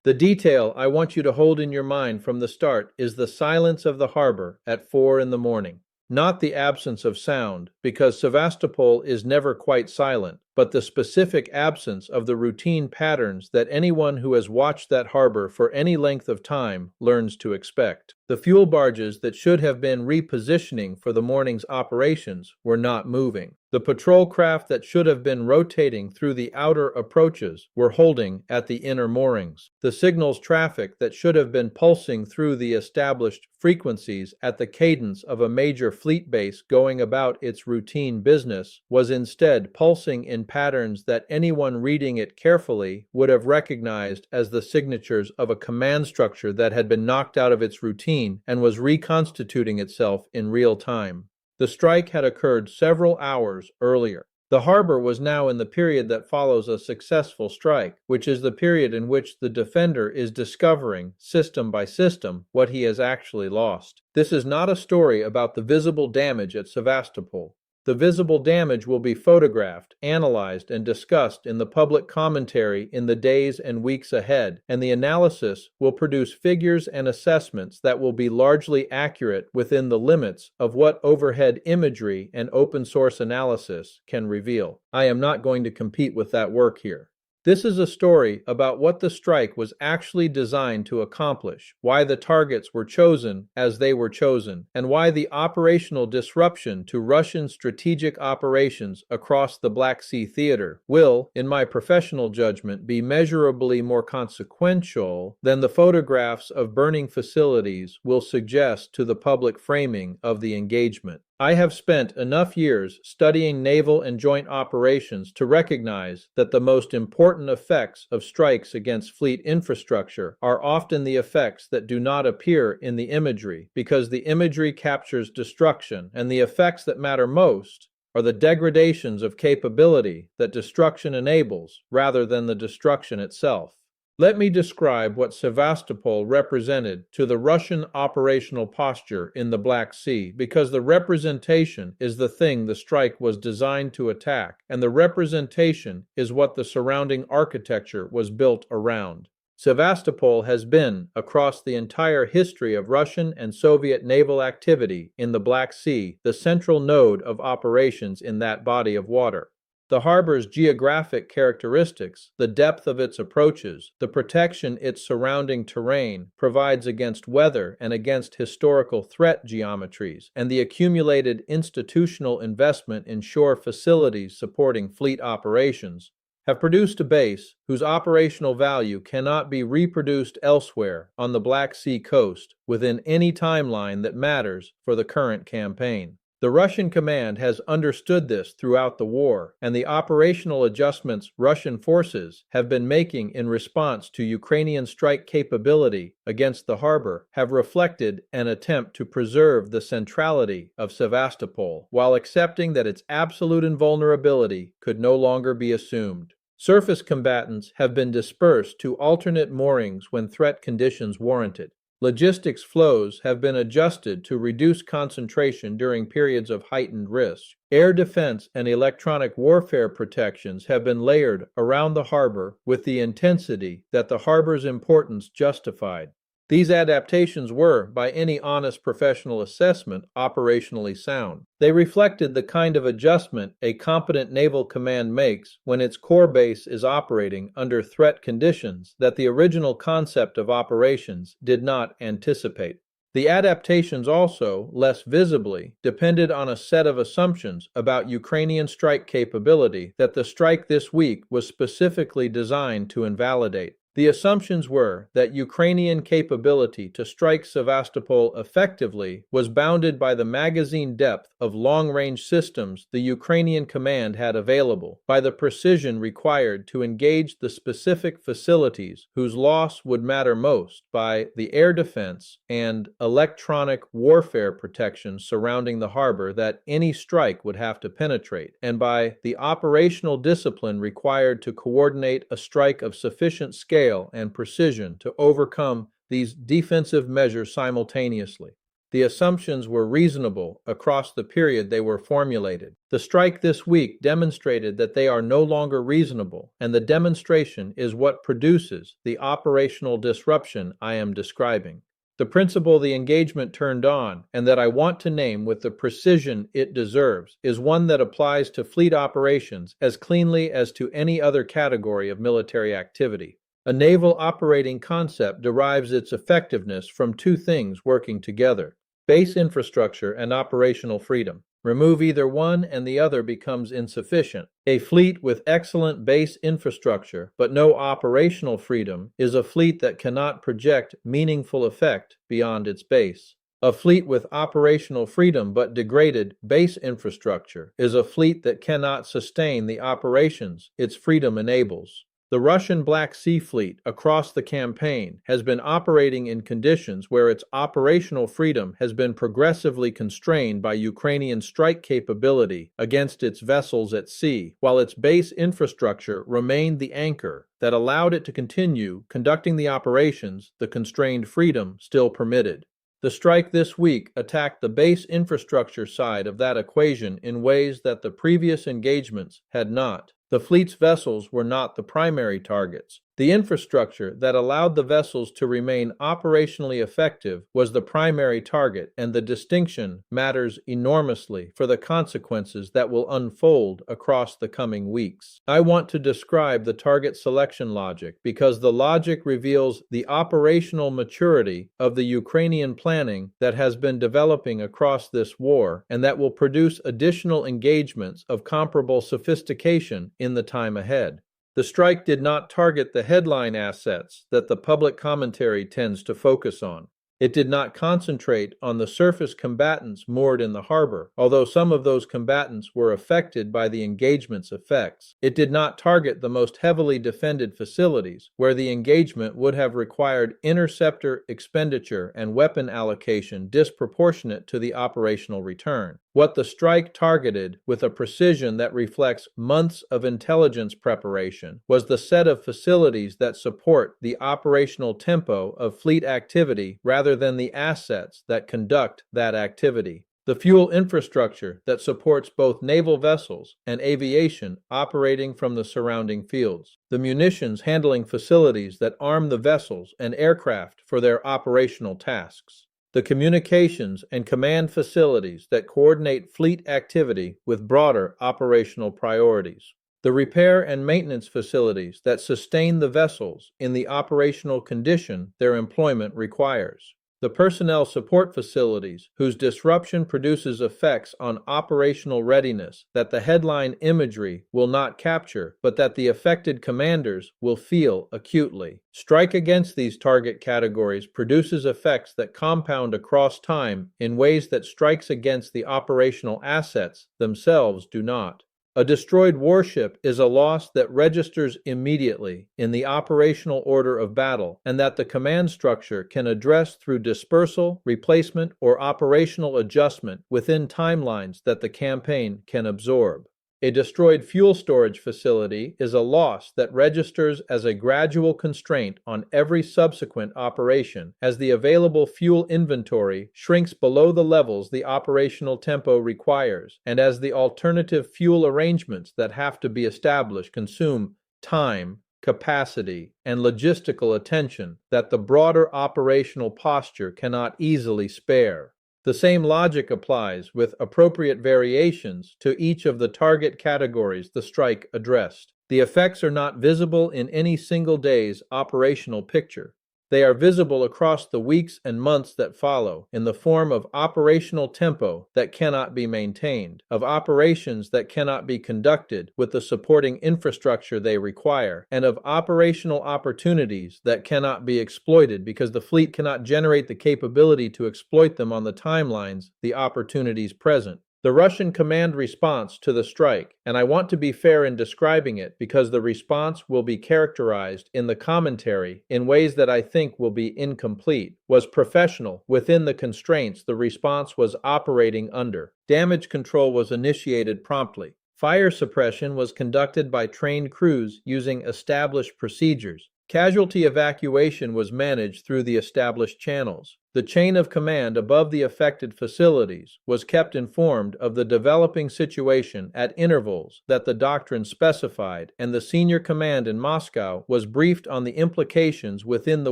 The detail I want you to hold in your mind from the start is the silence of the harbor at 4 in the morning. Not the absence of sound, because Sevastopol is never quite silent, but the specific absence of the routine patterns that anyone who has watched that harbor for any length of time learns to expect. The fuel barges that should have been repositioning for the morning's operations were not moving. The patrol craft that should have been rotating through the outer approaches were holding at the inner moorings. The signals traffic that should have been pulsing through the established frequencies at the cadence of a major fleet base going about its routine business was instead pulsing in patterns that anyone reading it carefully would have recognized as the signatures of a command structure that had been knocked out of its routine and was reconstituting itself in real time. The strike had occurred several hours earlier. The harbor was now in the period that follows a successful strike, which is the period in which the defender is discovering, system by system, what he has actually lost. This is not a story about the visible damage at Sevastopol. The visible damage will be photographed, analyzed, and discussed in the public commentary in the days and weeks ahead, and the analysis will produce figures and assessments that will be largely accurate within the limits of what overhead imagery and open-source analysis can reveal. I am not going to compete with that work here. This is a story about what the strike was actually designed to accomplish, why the targets were chosen as they were chosen, and why the operational disruption to Russian strategic operations across the Black Sea theater will, in my professional judgment, be measurably more consequential than the photographs of burning facilities will suggest to the public framing of the engagement. I have spent enough years studying naval and joint operations to recognize that the most important effects of strikes against fleet infrastructure are often the effects that do not appear in the imagery, because the imagery captures destruction, and the effects that matter most are the degradations of capability that destruction enables rather than the destruction itself. Let me describe what Sevastopol represented to the Russian operational posture in the Black Sea, because the representation is the thing the strike was designed to attack, and the representation is what the surrounding architecture was built around. Sevastopol has been, across the entire history of Russian and Soviet naval activity in the Black Sea, the central node of operations in that body of water. The harbor's geographic characteristics, the depth of its approaches, the protection its surrounding terrain provides against weather and against historical threat geometries, and the accumulated institutional investment in shore facilities supporting fleet operations, have produced a base whose operational value cannot be reproduced elsewhere on the Black Sea coast within any timeline that matters for the current campaign. The Russian command has understood this throughout the war, and the operational adjustments Russian forces have been making in response to Ukrainian strike capability against the harbor have reflected an attempt to preserve the centrality of Sevastopol, while accepting that its absolute invulnerability could no longer be assumed. Surface combatants have been dispersed to alternate moorings when threat conditions warranted. Logistics flows have been adjusted to reduce concentration during periods of heightened risk. Air defense and electronic warfare protections have been layered around the harbor with the intensity that the harbor's importance justified. These adaptations were, by any honest professional assessment, operationally sound. They reflected the kind of adjustment a competent naval command makes when its core base is operating under threat conditions that the original concept of operations did not anticipate. The adaptations also, less visibly, depended on a set of assumptions about Ukrainian strike capability that the strike this week was specifically designed to invalidate. The assumptions were that Ukrainian capability to strike Sevastopol effectively was bounded by the magazine depth of long-range systems the Ukrainian command had available, by the precision required to engage the specific facilities whose loss would matter most, by the air defense and electronic warfare protection surrounding the harbor that any strike would have to penetrate, and by the operational discipline required to coordinate a strike of sufficient scale and precision to overcome these defensive measures simultaneously. The assumptions were reasonable across the period they were formulated. The strike this week demonstrated that they are no longer reasonable, and the demonstration is what produces the operational disruption I am describing. The principle the engagement turned on, and that I want to name with the precision it deserves, is one that applies to fleet operations as cleanly as to any other category of military activity. A naval operating concept derives its effectiveness from two things working together: base infrastructure and operational freedom. Remove either one and the other becomes insufficient. A fleet with excellent base infrastructure but no operational freedom is a fleet that cannot project meaningful effect beyond its base. A fleet with operational freedom but degraded base infrastructure is a fleet that cannot sustain the operations its freedom enables. The Russian Black Sea Fleet across the campaign has been operating in conditions where its operational freedom has been progressively constrained by Ukrainian strike capability against its vessels at sea, while its base infrastructure remained the anchor that allowed it to continue conducting the operations the constrained freedom still permitted. The strike this week attacked the base infrastructure side of that equation in ways that the previous engagements had not. The fleet's vessels were not the primary targets. The infrastructure that allowed the vessels to remain operationally effective was the primary target, and the distinction matters enormously for the consequences that will unfold across the coming weeks. I want to describe the target selection logic because the logic reveals the operational maturity of the Ukrainian planning that has been developing across this war and that will produce additional engagements of comparable sophistication in the time ahead. The strike did not target the headline assets that the public commentary tends to focus on. It did not concentrate on the surface combatants moored in the harbor, although some of those combatants were affected by the engagement's effects. It did not target the most heavily defended facilities, where the engagement would have required interceptor expenditure and weapon allocation disproportionate to the operational return. What the strike targeted, with a precision that reflects months of intelligence preparation, was the set of facilities that support the operational tempo of fleet activity rather than the assets that conduct that activity. The fuel infrastructure that supports both naval vessels and aviation operating from the surrounding fields. The munitions handling facilities that arm the vessels and aircraft for their operational tasks. The communications and command facilities that coordinate fleet activity with broader operational priorities. The repair and maintenance facilities that sustain the vessels in the operational condition their employment requires. The personnel support facilities whose disruption produces effects on operational readiness that the headline imagery will not capture, but that the affected commanders will feel acutely. Strike against these target categories produces effects that compound across time in ways that strikes against the operational assets themselves do not. A destroyed warship is a loss that registers immediately in the operational order of battle and that the command structure can address through dispersal, replacement, or operational adjustment within timelines that the campaign can absorb. A destroyed fuel storage facility is a loss that registers as a gradual constraint on every subsequent operation as the available fuel inventory shrinks below the levels the operational tempo requires, and as the alternative fuel arrangements that have to be established consume time, capacity, and logistical attention that the broader operational posture cannot easily spare. The same logic applies with appropriate variations to each of the target categories the strike addressed. The effects are not visible in any single day's operational picture. They are visible across the weeks and months that follow in the form of operational tempo that cannot be maintained, of operations that cannot be conducted with the supporting infrastructure they require, and of operational opportunities that cannot be exploited because the fleet cannot generate the capability to exploit them on the timelines the opportunities present. The Russian command response to the strike, and I want to be fair in describing it because the response will be characterized in the commentary in ways that I think will be incomplete, was professional within the constraints the response was operating under. Damage control was initiated promptly. Fire suppression was conducted by trained crews using established procedures. Casualty evacuation was managed through the established channels. The chain of command above the affected facilities was kept informed of the developing situation at intervals that the doctrine specified, and the senior command in Moscow was briefed on the implications within the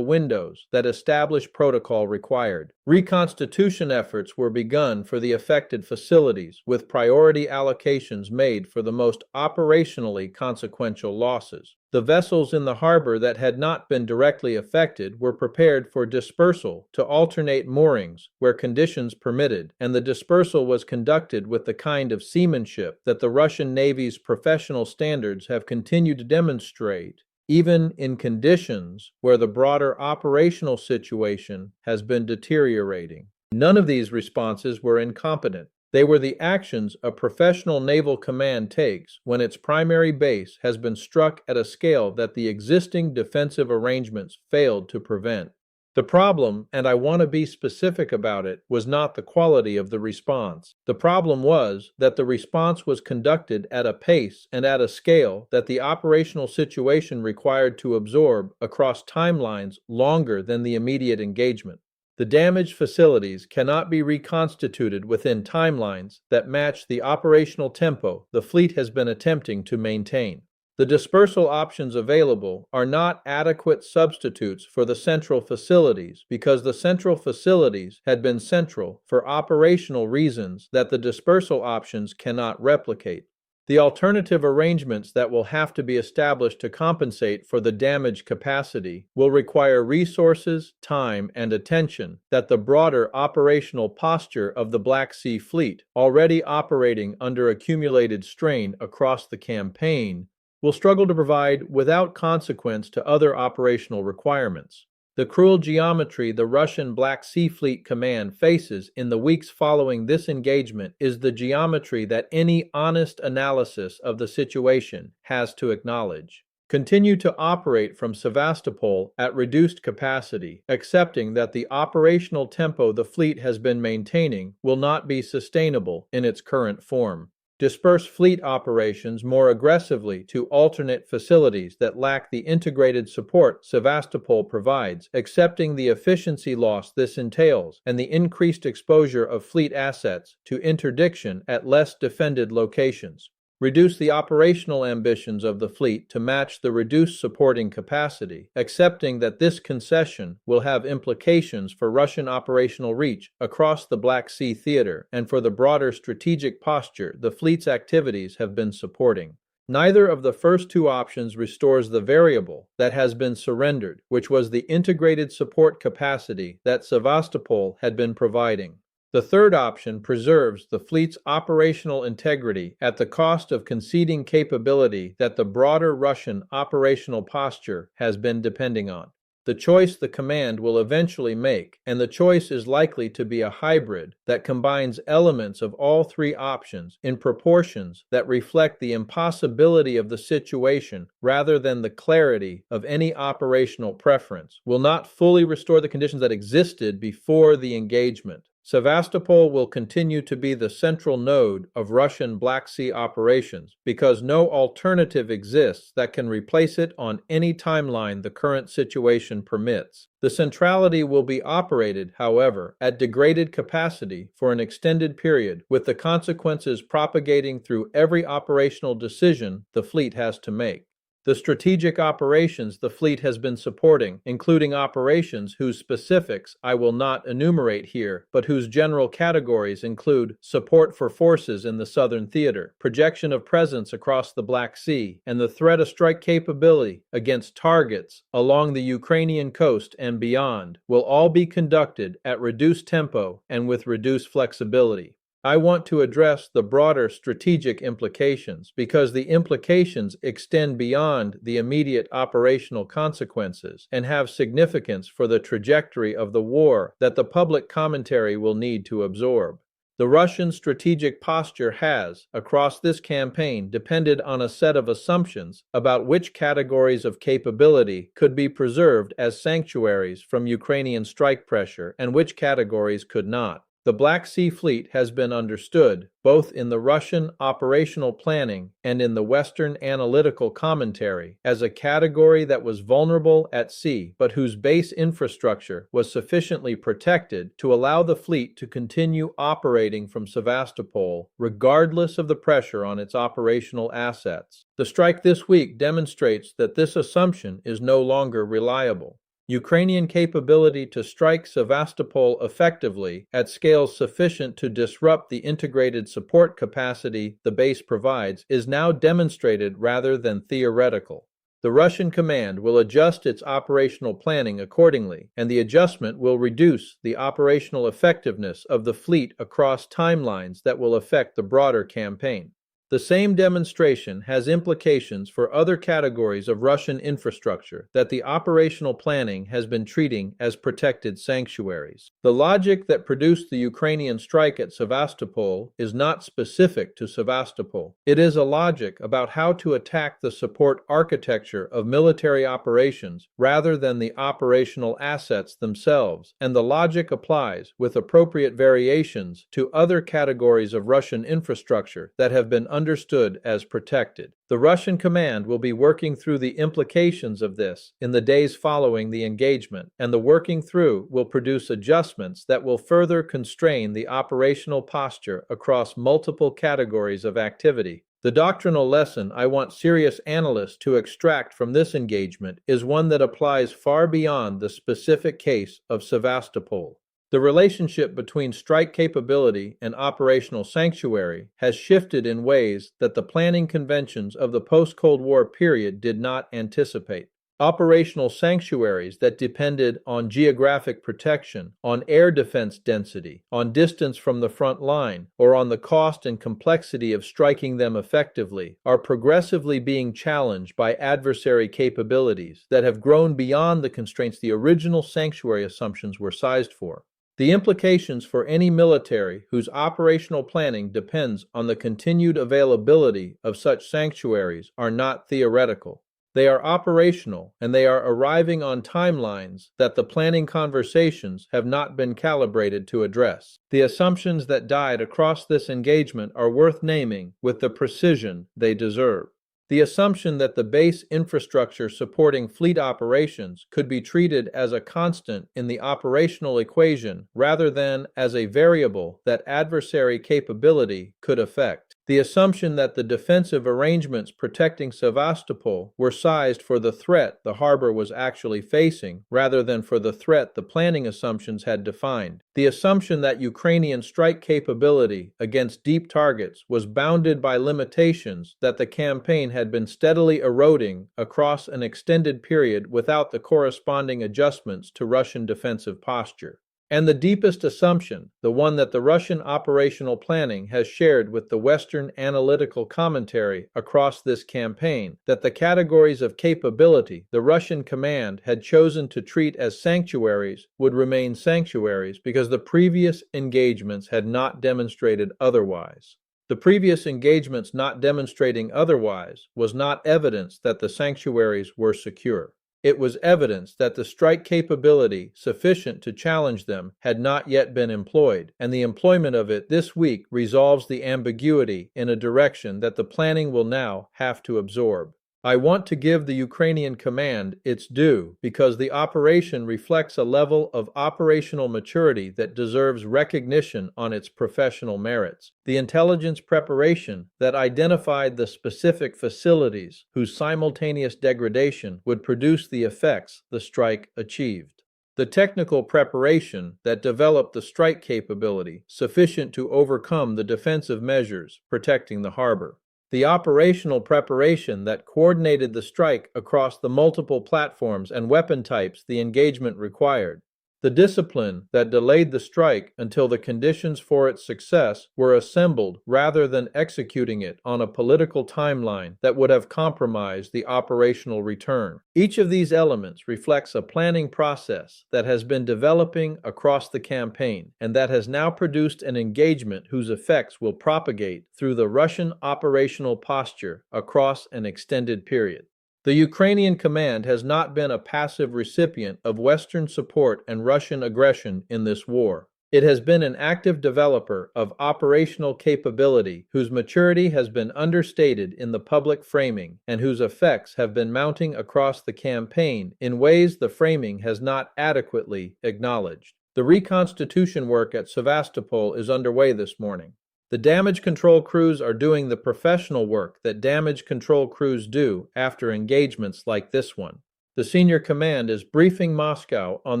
windows that established protocol required. Reconstitution efforts were begun for the affected facilities, with priority allocations made for the most operationally consequential losses. The vessels in the harbor that had not been directly affected were prepared for dispersal to alternate moorings where conditions permitted, and the dispersal was conducted with the kind of seamanship that the Russian Navy's professional standards have continued to demonstrate, even in conditions where the broader operational situation has been deteriorating. None of these responses were incompetent. They were the actions a professional naval command takes when its primary base has been struck at a scale that the existing defensive arrangements failed to prevent. The problem, and I want to be specific about it, was not the quality of the response. The problem was that the response was conducted at a pace and at a scale that the operational situation required to absorb across timelines longer than the immediate engagement. The damaged facilities cannot be reconstituted within timelines that match the operational tempo the fleet has been attempting to maintain. The dispersal options available are not adequate substitutes for the central facilities because the central facilities had been central for operational reasons that the dispersal options cannot replicate. The alternative arrangements that will have to be established to compensate for the damaged capacity will require resources, time, and attention that the broader operational posture of the Black Sea Fleet, already operating under accumulated strain across the campaign, will struggle to provide without consequence to other operational requirements. The cruel geometry the Russian Black Sea Fleet Command faces in the weeks following this engagement is the geometry that any honest analysis of the situation has to acknowledge. Continue to operate from Sevastopol at reduced capacity, accepting that the operational tempo the fleet has been maintaining will not be sustainable in its current form. Disperse fleet operations more aggressively to alternate facilities that lack the integrated support Sevastopol provides, accepting the efficiency loss this entails and the increased exposure of fleet assets to interdiction at less defended locations. Reduce the operational ambitions of the fleet to match the reduced supporting capacity, accepting that this concession will have implications for Russian operational reach across the Black Sea theater and for the broader strategic posture the fleet's activities have been supporting. Neither of the first two options restores the variable that has been surrendered, which was the integrated support capacity that Sevastopol had been providing. The third option preserves the fleet's operational integrity at the cost of conceding capability that the broader Russian operational posture has been depending on. The choice the command will eventually make, and the choice is likely to be a hybrid that combines elements of all three options in proportions that reflect the impossibility of the situation rather than the clarity of any operational preference, will not fully restore the conditions that existed before the engagement. Sevastopol will continue to be the central node of Russian Black Sea operations because no alternative exists that can replace it on any timeline the current situation permits. The centrality will be operated, however, at degraded capacity for an extended period, with the consequences propagating through every operational decision the fleet has to make. The strategic operations the fleet has been supporting, including operations whose specifics I will not enumerate here, but whose general categories include support for forces in the Southern Theater, projection of presence across the Black Sea, and the threat of strike capability against targets along the Ukrainian coast and beyond, will all be conducted at reduced tempo and with reduced flexibility. I want to address the broader strategic implications because the implications extend beyond the immediate operational consequences and have significance for the trajectory of the war that the public commentary will need to absorb. The Russian strategic posture has, across this campaign, depended on a set of assumptions about which categories of capability could be preserved as sanctuaries from Ukrainian strike pressure and which categories could not. The Black Sea Fleet has been understood, both in the Russian operational planning and in the Western analytical commentary, as a category that was vulnerable at sea, but whose base infrastructure was sufficiently protected to allow the fleet to continue operating from Sevastopol, regardless of the pressure on its operational assets. The strike this week demonstrates that this assumption is no longer reliable. Ukrainian capability to strike Sevastopol effectively at scales sufficient to disrupt the integrated support capacity the base provides is now demonstrated rather than theoretical. The Russian command will adjust its operational planning accordingly, and the adjustment will reduce the operational effectiveness of the fleet across timelines that will affect the broader campaign. The same demonstration has implications for other categories of Russian infrastructure that the operational planning has been treating as protected sanctuaries. The logic that produced the Ukrainian strike at Sevastopol is not specific to Sevastopol. It is a logic about how to attack the support architecture of military operations rather than the operational assets themselves, and the logic applies, with appropriate variations, to other categories of Russian infrastructure that have been understood as protected. The Russian command will be working through the implications of this in the days following the engagement, and the working through will produce adjustments that will further constrain the operational posture across multiple categories of activity. The doctrinal lesson I want serious analysts to extract from this engagement is one that applies far beyond the specific case of Sevastopol. The relationship between strike capability and operational sanctuary has shifted in ways that the planning conventions of the post-Cold War period did not anticipate. Operational sanctuaries that depended on geographic protection, on air defense density, on distance from the front line, or on the cost and complexity of striking them effectively, are progressively being challenged by adversary capabilities that have grown beyond the constraints the original sanctuary assumptions were sized for. The implications for any military whose operational planning depends on the continued availability of such sanctuaries are not theoretical. They are operational, and they are arriving on timelines that the planning conversations have not been calibrated to address. The assumptions that died across this engagement are worth naming with the precision they deserve. The assumption that the base infrastructure supporting fleet operations could be treated as a constant in the operational equation rather than as a variable that adversary capability could affect. The assumption that the defensive arrangements protecting Sevastopol were sized for the threat the harbor was actually facing rather than for the threat the planning assumptions had defined. The assumption that Ukrainian strike capability against deep targets was bounded by limitations that the campaign had been steadily eroding across an extended period without the corresponding adjustments to Russian defensive posture. And the deepest assumption, the one that the Russian operational planning has shared with the Western analytical commentary across this campaign, that the categories of capability the Russian command had chosen to treat as sanctuaries would remain sanctuaries because the previous engagements had not demonstrated otherwise. The previous engagements not demonstrating otherwise was not evidence that the sanctuaries were secure. It was evidence that the strike capability sufficient to challenge them had not yet been employed, and the employment of it this week resolves the ambiguity in a direction that the planning will now have to absorb. I want to give the Ukrainian command its due because the operation reflects a level of operational maturity that deserves recognition on its professional merits. The intelligence preparation that identified the specific facilities whose simultaneous degradation would produce the effects the strike achieved. The technical preparation that developed the strike capability sufficient to overcome the defensive measures protecting the harbor. The operational preparation that coordinated the strike across the multiple platforms and weapon types the engagement required. The discipline that delayed the strike until the conditions for its success were assembled rather than executing it on a political timeline that would have compromised the operational return. Each of these elements reflects a planning process that has been developing across the campaign and that has now produced an engagement whose effects will propagate through the Russian operational posture across an extended period. The Ukrainian command has not been a passive recipient of Western support and Russian aggression in this war. It has been an active developer of operational capability whose maturity has been understated in the public framing and whose effects have been mounting across the campaign in ways the framing has not adequately acknowledged. The reconstitution work at Sevastopol is underway this morning. The damage control crews are doing the professional work that damage control crews do after engagements like this one. The senior command is briefing Moscow on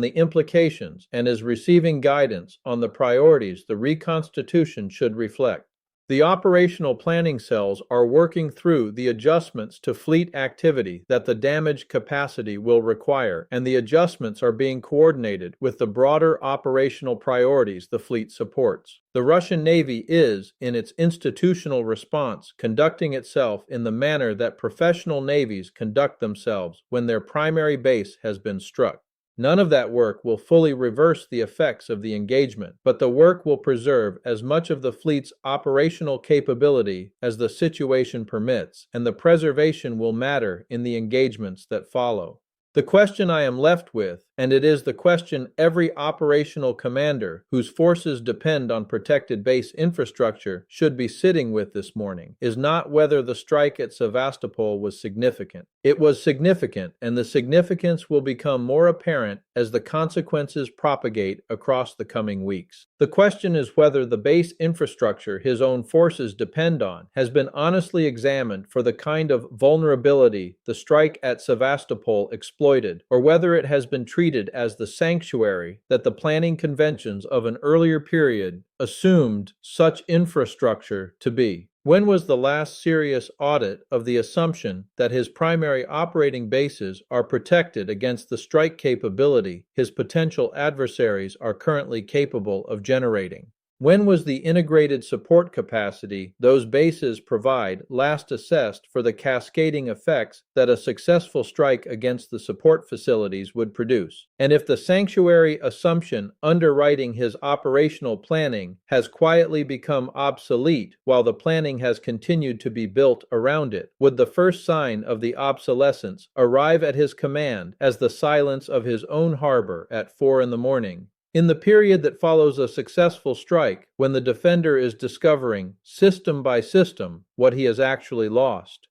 the implications and is receiving guidance on the priorities the reconstitution should reflect. The operational planning cells are working through the adjustments to fleet activity that the damage capacity will require, and the adjustments are being coordinated with the broader operational priorities the fleet supports. The Russian Navy is, in its institutional response, conducting itself in the manner that professional navies conduct themselves when their primary base has been struck. None of that work will fully reverse the effects of the engagement, but the work will preserve as much of the fleet's operational capability as the situation permits, and the preservation will matter in the engagements that follow. The question I am left with, and it is the question every operational commander whose forces depend on protected base infrastructure should be sitting with this morning, is not whether the strike at Sevastopol was significant. It was significant, and the significance will become more apparent as the consequences propagate across the coming weeks. The question is whether the base infrastructure his own forces depend on has been honestly examined for the kind of vulnerability the strike at Sevastopol exploited, or whether it has been treated as the sanctuary that the planning conventions of an earlier period assumed such infrastructure to be. When was the last serious audit of the assumption that his primary operating bases are protected against the strike capability his potential adversaries are currently capable of generating? When was the integrated support capacity those bases provide last assessed for the cascading effects that a successful strike against the support facilities would produce? And if the sanctuary assumption underwriting his operational planning has quietly become obsolete while the planning has continued to be built around it, would the first sign of the obsolescence arrive at his command as the silence of his own harbor at 4 a.m? In the period that follows a successful strike, when the defender is discovering, system by system, what he has actually lost?